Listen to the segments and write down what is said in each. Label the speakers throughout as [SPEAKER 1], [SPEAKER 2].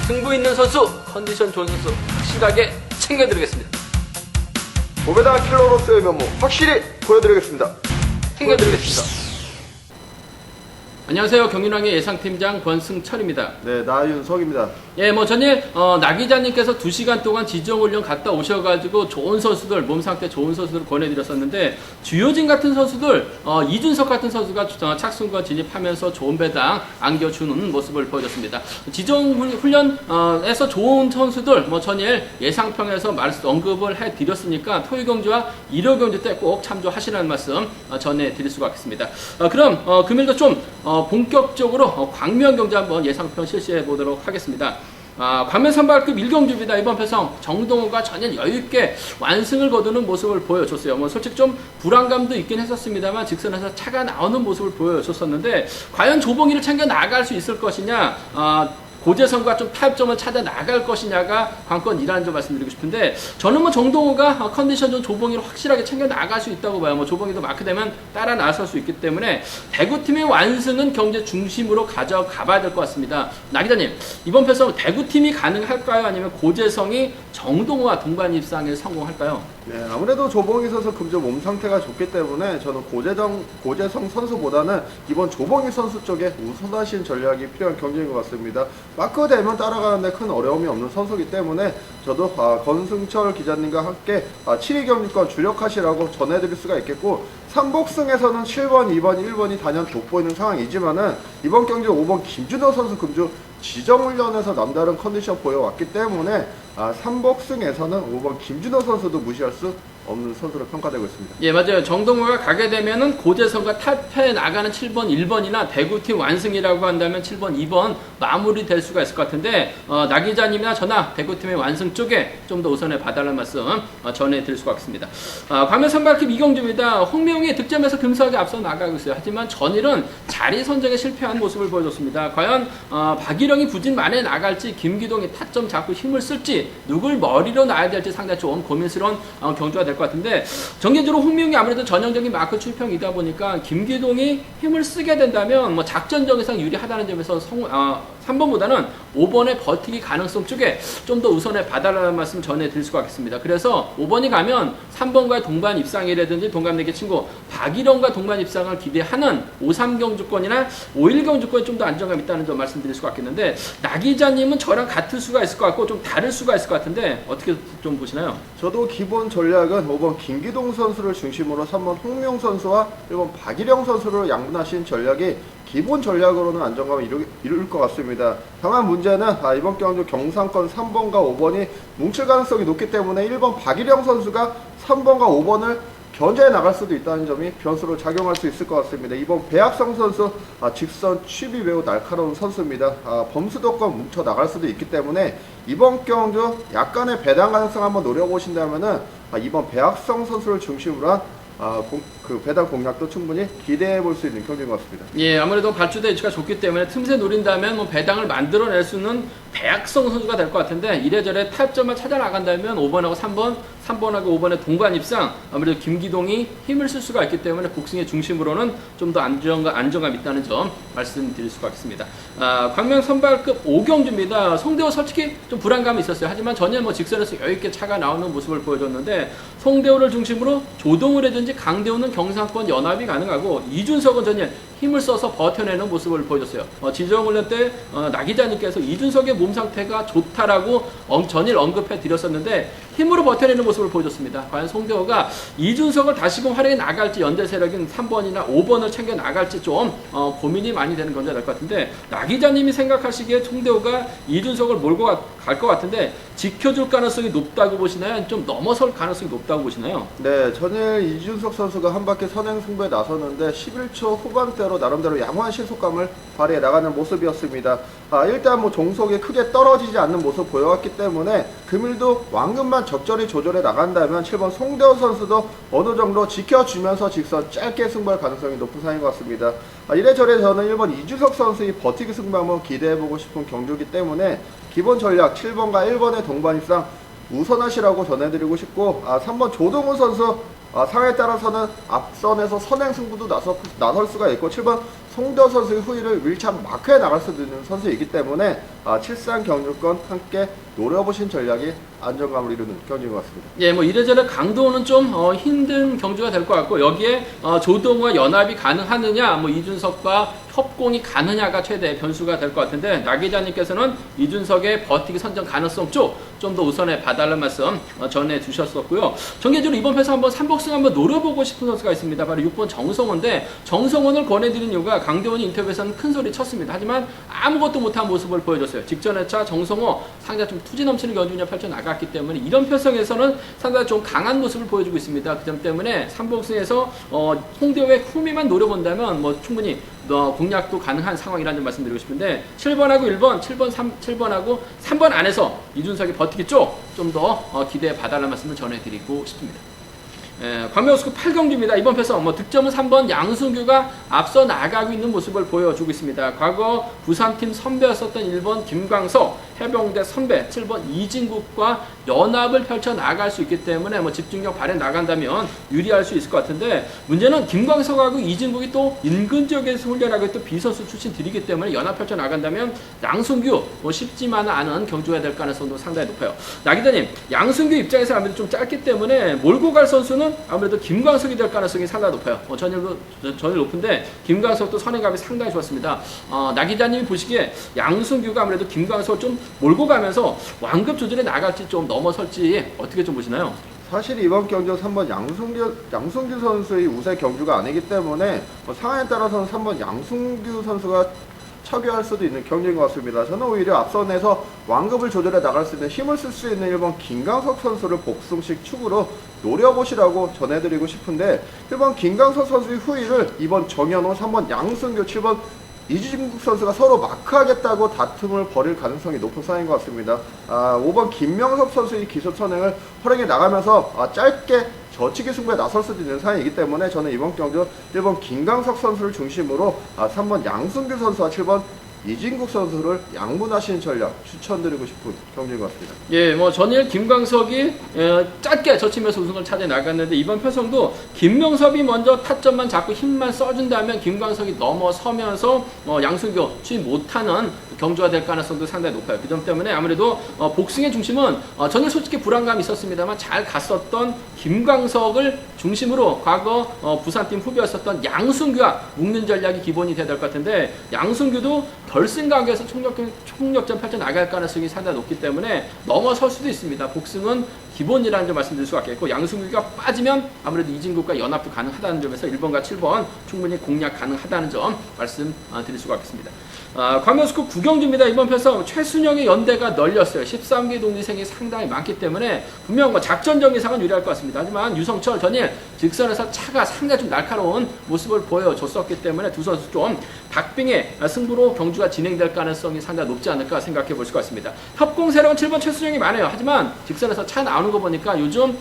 [SPEAKER 1] 승부 있는 선수, 컨디션 좋은 선수 확실하게 챙겨드리겠습니다.
[SPEAKER 2] 고배당 킬러로서의 면모 확실히 보여드리겠습니다.
[SPEAKER 1] 챙겨드리겠습니다. 안녕하세요. 경륜왕의 예상팀장 권승철입니다.
[SPEAKER 2] 네, 나윤석입니다.
[SPEAKER 1] 예, 전일 나 기자님께서 2시간 동안 지정훈련 갔다 오셔가지고 좋은 선수들, 몸 상태 좋은 선수들 권해드렸었는데 주효진 같은 선수들, 이준석 같은 선수가 착순과 진입하면서 좋은 배당 안겨주는 모습을 보여줬습니다. 지정훈련에서 좋은 선수들, 전일 예상평에서 언급을 해드렸으니까 토요 경주와 일요 경주 때 꼭 참조하시라는 말씀 전해드릴 수가 있겠습니다. 그럼 금일도 좀 본격적으로 광명 경주 한번 예상평 실시해 보도록 하겠습니다. 광명 선발급 1경주입니다. 이번 패성 정동호가 전혀 여유있게 완승을 거두는 모습을 보여줬어요. 솔직히 좀 불안감도 있긴 했었습니다만 직선에서 차가 나오는 모습을 보여줬었는데 과연 조봉이를 챙겨 나갈 수 있을 것이냐, 고재성과 좀 타협점을 찾아 나갈 것이냐가 관건이라는 점 말씀드리고 싶은데, 저는 정동호가 컨디션 좀 조봉이를 확실하게 챙겨 나갈 수 있다고 봐요. 조봉이도 마크되면 따라 나설 수 있기 때문에 대구팀의 완승은 경제 중심으로 가져가 봐야 될 것 같습니다. 나 기자님, 이번 패성 대구팀이 가능할까요? 아니면 고재성이 정동호와 동반 입상에 성공할까요?
[SPEAKER 2] 네, 아무래도 조봉희 선수 금주 몸 상태가 좋기 때문에 저는 고재성 선수보다는 이번 조봉희 선수 쪽에 우선하신 전략이 필요한 경기인 것 같습니다. 마크 되면 따라가는데 큰 어려움이 없는 선수이기 때문에 저도 권승철 기자님과 함께 7위 경기권 주력하시라고 전해드릴 수가 있겠고, 3복승에서는 7번, 2번, 1번이 단연 돋보이는 상황이지만은 이번 경기 5번 김준호 선수 금주 지정훈련에서 남다른 컨디션 보여왔기 때문에 3복승에서는 5번 김준호 선수도 무시할 수 없는 선수로 평가되고 있습니다.
[SPEAKER 1] 예, 맞아요. 정동호가 가게 되면은 고재성과 탈패 나가는 7번, 1번이나 대구팀 완승이라고 한다면 7번, 2번 마무리될 수가 있을 것 같은데, 나 기자님이나 저나 대구팀의 완승 쪽에 좀 더 우선해 봐달라는 말씀 전해드릴 수가 있습니다. 광명 선발급 이경주입니다. 홍명이 득점에서 금수하게 앞서 나가고 있어요. 하지만 전일은 자리 선정에 실패한 모습을 보여줬습니다. 과연 박일영이 부진 만에 나갈지, 김기동이 타점 잡고 힘을 쓸지, 누굴 머리로 놔야 될지 상당히 좀 고민스러운 경주가 될 것 같은데, 정기적으로 홍명이 아무래도 전형적인 마크 출평이다 보니까 김기동이 힘을 쓰게 된다면 작전적에서 유리하다는 점에서 3번보다는 5번의 버티기 가능성 쪽에 좀 더 우선해 봐달라는 말씀 전해드릴 수가 있겠습니다. 그래서 5번이 가면 3번과의 동반 입상이라든지 동갑내기 친구 박일영과 동반 입상을 기대하는 5-3경주권이나 5-1경주권이 좀 더 안정감 있다는 점 말씀드릴 수가 있겠는데, 나 기자님은 저랑 같을 수가 있을 것 같고 좀 다를 수가 있을 것 같은데 어떻게 좀 보시나요?
[SPEAKER 2] 저도 기본 전략은 5번 김기동 선수를 중심으로 3번 홍명 선수와 1번 박일영 선수를 양분하신 전략이 기본 전략으로는 안정감을 이룰 것 같습니다. 다만 문제는 이번 경주 경상권 3번과 5번이 뭉칠 가능성이 높기 때문에 1번 박일영 선수가 3번과 5번을 견제해 나갈 수도 있다는 점이 변수로 작용할 수 있을 것 같습니다. 이번 배학성 선수 직선 칩이 매우 날카로운 선수입니다. 범수도권 뭉쳐 나갈 수도 있기 때문에 이번 경주 약간의 배당 가능성 한번 노려보신다면은 이번 배학성 선수를 중심으로 한 그 배당 공략도 충분히 기대해 볼 수 있는 경기인 것 같습니다.
[SPEAKER 1] 예, 아무래도 발주대 위치가 좋기 때문에 틈새 노린다면 배당을 만들어낼 수 있는 배악성 선수가 될 것 같은데, 이래저래 타협점을 찾아 나간다면 5번하고 3번하고 5번의 동반 입상, 아무래도 김기동이 힘을 쓸 수가 있기 때문에 복승의 중심으로는 좀 더 안정감 있다는 점 말씀드릴 수가 있습니다. 광명 선발급 5경주입니다. 송대호 솔직히 좀 불안감이 있었어요. 하지만 전혀 직선에서 여유있게 차가 나오는 모습을 보여줬는데, 송대호를 중심으로 조동우라든지 강대호는 경상권 연합이 가능하고, 이준석은 전혀 힘을 써서 버텨내는 모습을 보여줬어요. 지정훈련 때 나 기자님께서 이준석의 몸 상태가 좋다라고 전일 언급해 드렸었는데 힘으로 버텨내는 모습을 보여줬습니다. 과연 송대호가 이준석을 다시금 활용해 나갈지, 연대 세력인 3번이나 5번을 챙겨 나갈지 좀 고민이 많이 되는 건지 될 것 같은데, 나 기자님이 생각하시기에 송대호가 이준석을 몰고 갈 것 같은데 지켜줄 가능성이 높다고 보시나요? 아니면 좀 넘어설 가능성이 높다고 보시나요?
[SPEAKER 2] 네, 전일 이준석 선수가 한 바퀴 선행 승부에 나섰는데 11초 후반대로 나름대로 양호한 시속감을 발휘해 나가는 모습이었습니다. 일단 종속이 크게 떨어지지 않는 모습 보여왔기 때문에 금일도 완급만 적절히 조절해 나간다면 7번 송대호 선수도 어느 정도 지켜주면서 직선 짧게 승부할 가능성이 높은 상인 것 같습니다. 이래저래 저는 1번 이준석 선수의 버티기 승부 한번 기대해보고 싶은 경주이기 때문에 기본 전략 7번과 1번의 동반 입상 우선하시라고 전해드리고 싶고, 3번 조동훈 선수 상황에 따라서는 앞선에서 선행 승부도 나설 수가 있고, 7번 송도 선수의 후위를 밀착 마크에 나갈 수도 있는 선수이기 때문에 7상 경주권 함께 노려보신 전략이 안정감을 이루는 경기인 것 같습니다.
[SPEAKER 1] 예, 뭐 이래저래 강도는 좀 힘든 경주가 될 것 같고 여기에 조동우와 연합이 가능하느냐, 뭐 이준석과 협공이 가느냐가 최대 변수가 될 것 같은데 나 기자님께서는 이준석의 버티기 선정 가능성 쪽 좀 더 우선에 봐달라는 말씀 전해 주셨었고요. 전개적으로 이번 패서 한번 3복승 한번 노려보고 싶은 선수가 있습니다. 바로 6번 정성호인데 정성호를 권해드린 이유가 강대원이 인터뷰에서는 큰 소리 쳤습니다. 하지만 아무것도 못한 모습을 보여줬어요. 직전 회차 정성호 상당히 좀 투지 넘치는 경주냐 펼쳐나갔기 때문에 이런 편성에서는 상당히 좀 강한 모습을 보여주고 있습니다. 그 점 때문에 3복승에서 홍대호의 후미만 노려본다면 뭐 충분히 공략도 가능한 상황이라는 점 말씀드리고 싶은데 7번하고 1번, 7번하고 3번 안에서 이준석이 버티기 쪽 좀 더 기대해 봐달라는 말씀을 전해드리고 싶습니다. 광명스크 8경주입니다. 이번 패서 득점은 3번 양순규가 앞서 나가고 있는 모습을 보여주고 있습니다. 과거 부산팀 선배였었던 1번 김광석, 해병대 선배 7번 이진국과 연합을 펼쳐 나갈 수 있기 때문에 집중력 발휘 나간다면 유리할 수 있을 것 같은데 문제는 김광석하고 이진국이 또 인근 지역에서 훈련하고 또 비선수 출신들이기 때문에 연합 펼쳐 나간다면 양순규 쉽지만은 않은 경주가 될 가능성도 상당히 높아요. 나 기자님, 양순규 입장에서 아무래도 좀 짧기 때문에 몰고 갈 선수는 아무래도 김광석이 될 가능성이 상당히 높아요. 전일 높은데 김광석도 선행감이 상당히 좋았습니다. 나 기자님이 보시기에 양순규가 아무래도 김광석을 좀 몰고 가면서 완급 조절에 나갈지 좀 넘어설지 어떻게 좀 보시나요?
[SPEAKER 2] 사실 이번 경주 3번 양순규 선수의 우세 경주가 아니기 때문에 상황에 따라서는 3번 양순규 선수가 차별할 수도 있는 경기인 것 같습니다. 저는 오히려 앞선에서 완급을 조절해 나갈 수 있는 힘을 쓸 수 있는 1번 김광석 선수를 복승식 축으로 노려보시라고 전해드리고 싶은데 1번 김광석 선수의 후위를 2번 정현호, 3번 양순규, 7번 이진국 선수가 서로 마크하겠다고 다툼을 벌일 가능성이 높은 상황인 것 같습니다. 5번 김명섭 선수의 기습 선행을 활용해 나가면서 짧게 저치기 승부에 나설 수도 있는 상황이기 때문에 저는 이번 경주 1번 김광석 선수를 중심으로 3번 양순규 선수와 7번 이진국 선수를 양분하시는 전략 추천드리고 싶은 경기인 것 같습니다.
[SPEAKER 1] 예, 전일 김광석이 짧게 젖히면서 우승을 찾아 나갔는데 이번 편성도 김명섭이 먼저 타점만 잡고 힘만 써준다면 김광석이 넘어서면서 양순규 취임 못하는 경주가 될 가능성도 상당히 높아요. 그 점 때문에 아무래도 복승의 중심은 전일 솔직히 불안감이 있었습니다만 잘 갔었던 김광석을 중심으로 과거 부산팀 후배였었던 양순규와 묶는 전략이 기본이 돼야 될 것 같은데 양순규도 결승 가격에서 총력전 펼쳐 나갈 가능성이 상당히 높기 때문에 넘어설 수도 있습니다. 복승은 기본이라는 점 말씀드릴 수가 있겠고 양순규가 빠지면 아무래도 이진국과 연합도 가능하다는 점에서 1번과 7번 충분히 공략 가능하다는 점 말씀드릴 수가 있겠습니다. 광명스쿨 9경주입니다. 이번 편에서 최순영의 연대가 널렸어요. 13기 동기생이 상당히 많기 때문에 분명 작전 정예상은 유리할 것 같습니다. 하지만 유성철 전일 직선에서 차가 상당히 좀 날카로운 모습을 보여줬었기 때문에 두 선수 좀 박빙의 승부로 경주가 진행될 가능성이 상당히 높지 않을까 생각해 볼 수 같습니다. 협공 세력은 7번 최순영이 많아요. 하지만 직선에서 차 나오는 거 보니까 요즘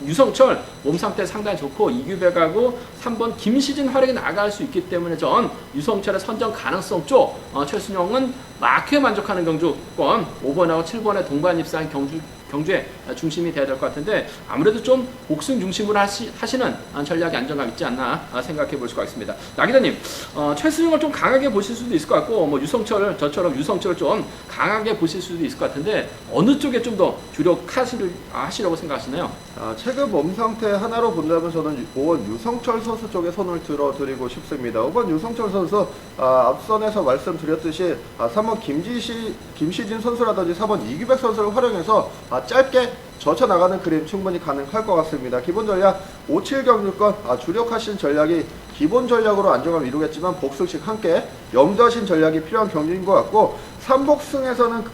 [SPEAKER 1] 유성철 몸 상태 상당히 좋고 이규백하고 3번 김시진 활약이 나갈 수 있기 때문에 전 유성철의 선정 가능성 쪽 최순영은 마크에 만족하는 경주권 5번하고 7번의 동반 입사한 경주의 중심이 돼야 될 것 같은데 아무래도 좀 복승 중심으로 하시는 전략이 안정감 있지 않나 생각해 볼 수가 있습니다. 나 기자님, 최순영을 좀 강하게 보실 수도 있을 것 같고 저처럼 유성철을 좀 강하게 보실 수도 있을 것 같은데 어느 쪽에 좀 더 주력하시려고 생각하시나요?
[SPEAKER 2] 최근 몸 상태 하나로 본다면 저는 5번 유성철 선수 쪽에 손을 들어드리고 싶습니다. 5번 유성철 선수 앞선에서 말씀드렸듯이 3번 김시진 선수라든지 4번 이규백 선수를 활용해서 짧게 젖혀나가는 그림 충분히 가능할 것 같습니다. 기본 전략 5-7 경주권 주력하신 전략이 기본 전략으로 안정감을 이루겠지만 복승식 함께 염두하신 전략이 필요한 경기인 것 같고 3복승에서는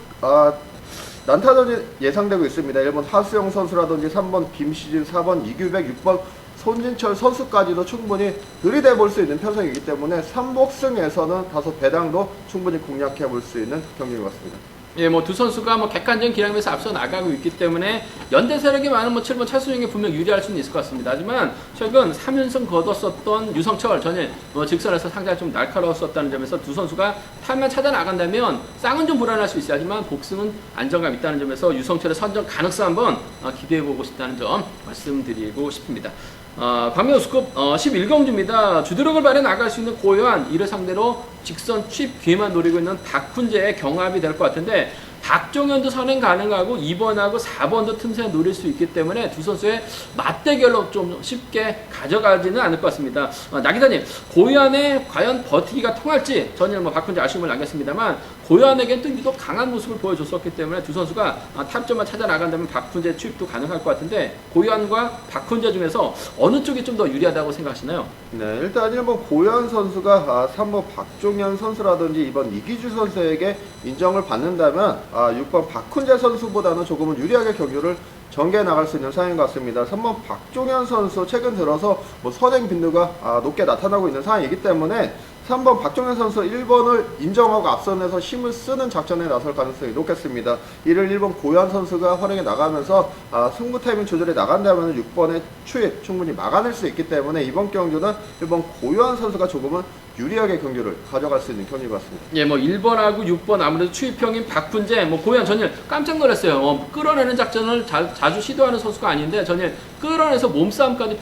[SPEAKER 2] 난타전이 예상되고 있습니다. 1번 하수영 선수라든지 3번 김시진, 4번 이규백, 6번 손진철 선수까지도 충분히 들이대 볼 수 있는 편성이기 때문에 3복승에서는 다소 배당도 충분히 공략해 볼 수 있는 경기인 것 같습니다.
[SPEAKER 1] 예, 두 선수가 객관적인 기량에서 앞서 나가고 있기 때문에 연대 세력이 많은 7번 최순영이 분명 유리할 수는 있을 것 같습니다. 하지만 최근 3연승 거뒀었던 유성철 전일 직선에서 상당히 좀 날카로웠었다는 점에서 두 선수가 타면 찾아 나간다면 쌍은 좀 불안할 수 있어요. 하지만 복승은 안정감 있다는 점에서 유성철의 선정 가능성 한번 기대해 보고 싶다는 점 말씀드리고 싶습니다. 광명우스컵 11경주입니다. 주드력을 발휘해 나갈 수 있는 고요한 이를 상대로 직선 칩 기회만 노리고 있는 박훈재의 경합이 될 것 같은데 박종현도 선행 가능하고 2번하고 4번도 틈새 노릴 수 있기 때문에 두 선수의 맞대결로 좀 쉽게 가져가지는 않을 것 같습니다. 나 기자님, 고요한에 과연 버티기가 통할지 전일 박훈재 아쉬움을 남겼습니다만 고요한에겐 또 유독 강한 모습을 보여줬었기 때문에 두 선수가 타점만 찾아 나간다면 박훈재 투입도 가능할 것 같은데 고요한과 박훈재 중에서 어느 쪽이 좀 더 유리하다고 생각하시나요?
[SPEAKER 2] 네, 일단 1번 고현 선수가 3번 박종현 선수라든지 이번 이기주 선수에게 인정을 받는다면 6번 박훈재 선수보다는 조금은 유리하게 경기를 전개해 나갈 수 있는 상황인 것 같습니다. 3번 박종현 선수 최근 들어서 선행 빈도가 높게 나타나고 있는 상황이기 때문에 3번 박종현 선수 1번을 인정하고 앞선에서 힘을 쓰는 작전에 나설 가능성이 높겠습니다. 이를 1번 고현 선수가 활용해 나가면서 승부 타이밍 조절해 나간다면 6번의 추입 충분히 막아낼 수 있기 때문에 이번 경주는 1번 고현 선수가 조금은 유리하게 경기를 가져갈 수 있는 경기인 것 같습니다.
[SPEAKER 1] 예, 1번하고 6번 아무래도 추입형인 박훈재, 고현 전일 깜짝 놀랐어요. 끌어내는 작전을 자주 시도하는 선수가 아닌데 전일 끌어내서 몸싸움까지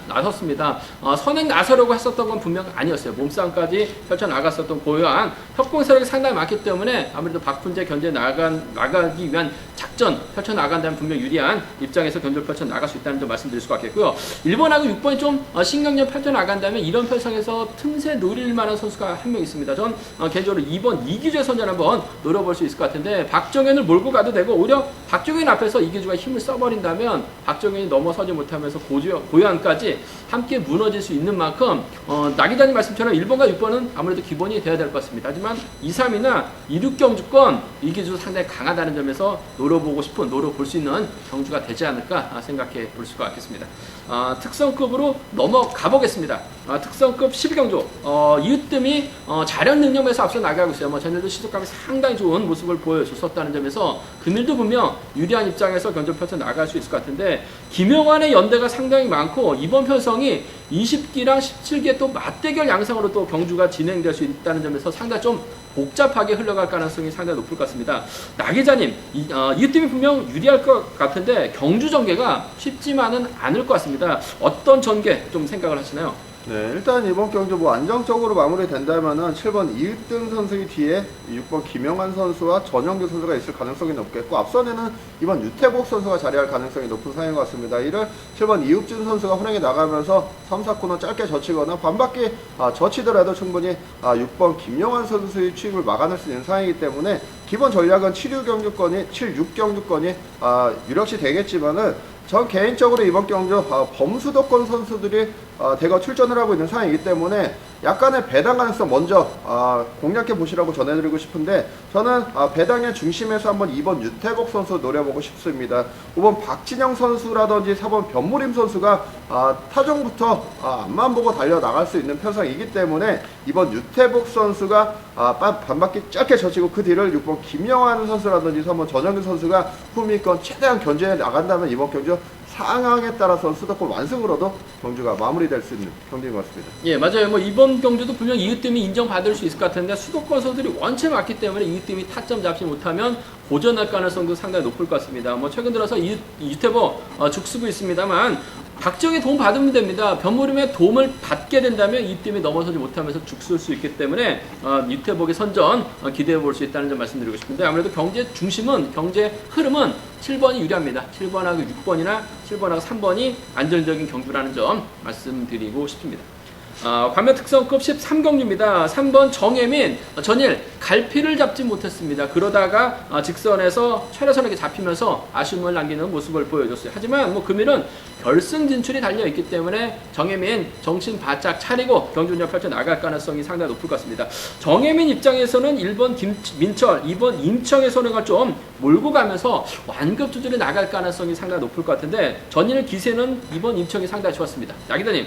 [SPEAKER 1] 나섰습니다. 선행 나서려고 했었던 건 분명 아니었어요. 몸싸움까지 펼쳐나갔었던 고요한 협공세력이 상당히 많기 때문에 아무래도 박훈재 견제 나가기 위한 작전 펼쳐나간다면 분명 유리한 입장에서 견제를 펼쳐나갈 수 있다는 점 말씀드릴 수가 있겠고요. 1번하고 6번이 좀 신경전 펼쳐나간다면 이런 편성에서 틈새 노릴 만한 선수가 한 명 있습니다. 전 개인적으로 2번 이기주의 선전 한번 노려볼 수 있을 것 같은데 박정현을 몰고 가도 되고 오히려 박정현 앞에서 이기주가 힘을 써버린다면 박정현이 넘어서지 못하면서 고요한까지 함께 무너질 수 있는 만큼 나 기자님 말씀처럼 1번과 6번은 아무래도 기본이 돼야 될 것 같습니다. 하지만 2, 3이나 2, 6경주권 이기주 상당히 강하다는 점에서 노려볼 수 있는 경주가 되지 않을까 생각해 볼 수가 있겠습니다. 특성급으로 넘어가 보겠습니다. 특성급 12경주 이으뜸이 자력 능력에서 앞서 나가고 있어요. 전일도 시속감이 상당히 좋은 모습을 보여줬었다는 점에서 금일도 분명 유리한 입장에서 견적 펼쳐 나갈 수 있을 것 같은데 김영환의 연대가 상당히 많고 이번 편성이 20기랑 17기의 또 맞대결 양상으로 또 경주가 진행될 수 있다는 점에서 상당히 좀 복잡하게 흘러갈 가능성이 상당히 높을 것 같습니다. 나 기자님, 이으뜸이 분명 유리할 것 같은데 경주 전개가 쉽지만은 않을 것 같습니다. 어떤 전개 좀 생각을 하시나요?
[SPEAKER 2] 네, 일단 이번 경주 안정적으로 마무리된다면은 7번 이으뜸 선수의 뒤에 6번 김영환 선수와 전영규 선수가 있을 가능성이 높겠고 앞선에는 이번 유태복 선수가 자리할 가능성이 높은 상황인 것 같습니다. 이를 7번 이읍준 선수가 활용해 나가면서 3, 4코너 짧게 젖히거나 반바퀴 젖히더라도 충분히 6번 김영환 선수의 추입을 막아낼 수 있는 상황이기 때문에 기본 전략은 7, 6경주권이 유력시 되겠지만은 전 개인적으로 이번 경주 범수도권 선수들이 대거 출전을 하고 있는 상황이기 때문에 약간의 배당 가능성 먼저 공략해 보시라고 전해드리고 싶은데 저는 배당의 중심에서 한번 2번 유태복 선수 노려보고 싶습니다. 5번 박진영 선수라든지 4번 변무림 선수가 타종부터 앞만 보고 달려나갈 수 있는 편성이기 때문에 이번 유태복 선수가 반바퀴 짧게 젖히고 그 뒤를 6번 김영환 선수라든지 3번 전영규 선수가 후미권 최대한 견제해 나간다면 이번 경주 상황에 따라서 수도권 완승으로도 경주가 마무리될 수 있는 경기인 것 같습니다.
[SPEAKER 1] 예, 맞아요. 이번 경주도 분명 이으뜸이 인정받을 수 있을 것 같은데 수도권 선수들이 원체 많기 때문에 이으뜸이 타점 잡지 못하면 고전할 가능성도 상당히 높을 것 같습니다. 최근 들어서 유태보 죽쓰고 있습니다만 박정희 도움 받으면 됩니다. 변무림의 도움을 받게 된다면 이으뜸이 넘어서지 못하면서 죽쓸 수 있기 때문에 유태복의 선전 기대해 볼 수 있다는 점 말씀드리고 싶은데 아무래도 경제 흐름은 7번이 유리합니다. 7번하고 6번이나 7번하고 3번이 안정적인 경주라는 점 말씀드리고 싶습니다. 관면 특성급 13경주입니다. 3번 정혜민 전일 갈피를 잡지 못했습니다. 그러다가 직선에서 최래선에게 잡히면서 아쉬움을 남기는 모습을 보여줬어요. 하지만 금일은 결승 진출이 달려있기 때문에 정혜민 정신 바짝 차리고 경주운영 펼쳐 나갈 가능성이 상당히 높을 것 같습니다. 정혜민 입장에서는 1번 김민철, 2번 임청의 선행을 좀 몰고 가면서 완급 조절이 나갈 가능성이 상당히 높을 것 같은데 전일 기세는 2번 임청이 상당히 좋았습니다. 나기자님,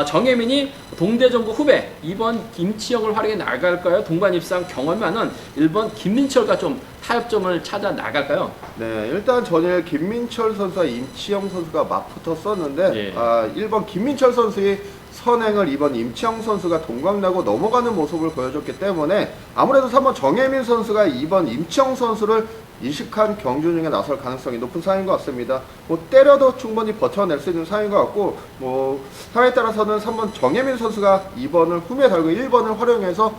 [SPEAKER 1] 정혜민이 동대정부 후배 2번 김치영을 활용해 나갈까요? 동반 입상 경험이 많은 1번 김민철과 좀 타협점을 찾아 나갈까요?
[SPEAKER 2] 네, 일단 전일 김민철 선수와 임치영 선수가 맞붙었었는데
[SPEAKER 1] 예.
[SPEAKER 2] 1번 김민철 선수의 선행을 2번 임치영 선수가 동강나고 넘어가는 모습을 보여줬기 때문에 아무래도 3번 정혜민 선수가 2번 임치영 선수를 이식한 경주 중에 나설 가능성이 높은 상황인 것 같습니다. 뭐 때려도 충분히 버텨낼 수 있는 상황인 것 같고, 뭐 상황에 따라서는 3번 정혜민 선수가 2번을 후미에 달고 1번을 활용해서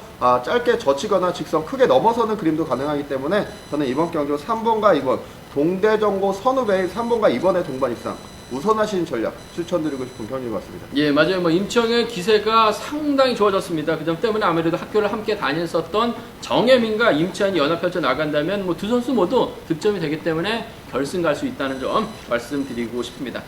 [SPEAKER 2] 짧게 젖히거나 직선 크게 넘어서는 그림도 가능하기 때문에 저는 이번 경주 3번과 2번 동대정고 선후배의 3번과 2번의 동반 입상 우선하시는 전략 추천드리고 싶은 경기인 것 같습니다.
[SPEAKER 1] 예, 맞아요. 뭐 임청의 기세가 상당히 좋아졌습니다. 그 점 때문에 아무래도 학교를 함께 다녔었던 정혜민과 임채환이 연합 펼쳐 나간다면 뭐 두 선수 모두 득점이 되기 때문에 결승 갈 수 있다는 점 말씀드리고 싶습니다.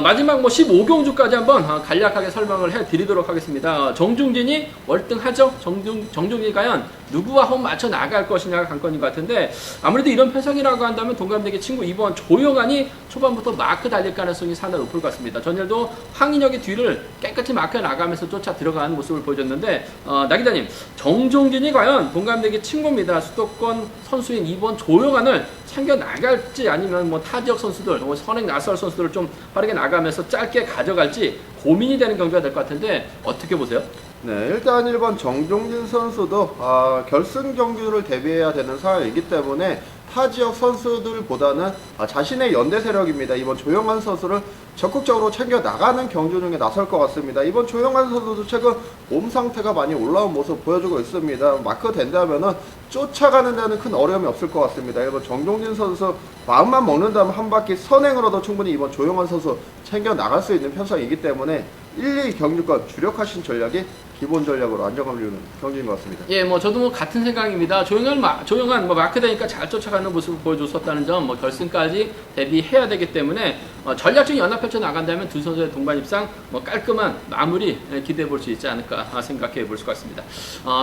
[SPEAKER 1] 마지막 뭐 15경주까지 한번 간략하게 설명을 해드리도록 하겠습니다. 정중진이 월등하죠. 정중진이 과연 누구와 홈 맞춰 나갈 것이냐가 관건인 것 같은데, 아무래도 이런 편성이라고 한다면 동갑내기 친구 2번 조영환이 초반부터 마크 달릴 가능성이 상당히 높을 것 같습니다. 전일도 황인혁의 뒤를 깨끗이 마크 나가면서 쫓아 들어가는 모습을 보여줬는데, 나 기자님, 정종진이 과연 동갑내기 친구입니다. 수도권 선수인 2번 조영환을 챙겨 나갈지, 아니면 뭐 타 지역 선수들, 뭐 선행 나설 선수들을 좀 빠르게 나가면서 짧게 가져갈지 고민이 되는 경기가 될 것 같은데 어떻게 보세요?
[SPEAKER 2] 네, 일단 1번 정종진 선수도 결승 경기를 대비해야 되는 상황이기 때문에 타 지역 선수들보다는 자신의 연대 세력입니다. 이번 조영환 선수를 적극적으로 챙겨 나가는 경주 중에 나설 것 같습니다. 이번 조영환 선수도 최근 몸 상태가 많이 올라온 모습 보여주고 있습니다. 마크 된다면은 쫓아가는 데는 큰 어려움이 없을 것 같습니다. 이번 정종진 선수 마음만 먹는다면 한 바퀴 선행으로도 충분히 이번 조영환 선수 챙겨 나갈 수 있는 편성이기 때문에 1, 2 경주권 주력하신 전략이 기본 전략으로 안정감을 주는 경기인 것 같습니다.
[SPEAKER 1] 예, 뭐 저도 뭐 같은 생각입니다. 조영환 뭐 마크 되니까 잘 쫓아가는 모습을 보여줬었다는 점, 뭐 결승까지 대비해야 되기 때문에 전략적인 연합 펼쳐 나간다면 두 선수의 동반 입상 뭐 깔끔한 마무리 기대해 볼 수 있지 않을까 생각해 볼 수 있습니다.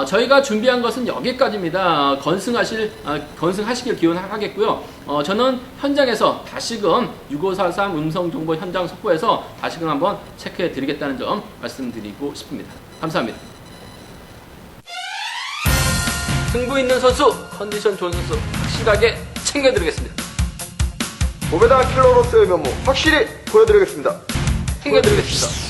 [SPEAKER 1] 저희가 준비한 것은 여기까지입니다. 건승하시길 기원하겠고요. 저는 현장에서 다시금 6543 음성 정보 현장 속보에서 다시금 한번 체크해 드리겠다는 점 말씀드리고 싶습니다. 감사합니다. 승부 있는 선수, 컨디션 좋은 선수 확실하게 챙겨드리겠습니다.
[SPEAKER 2] 모베다 킬러로서의 면모 확실히 보여드리겠습니다.
[SPEAKER 1] 챙겨드리겠습니다.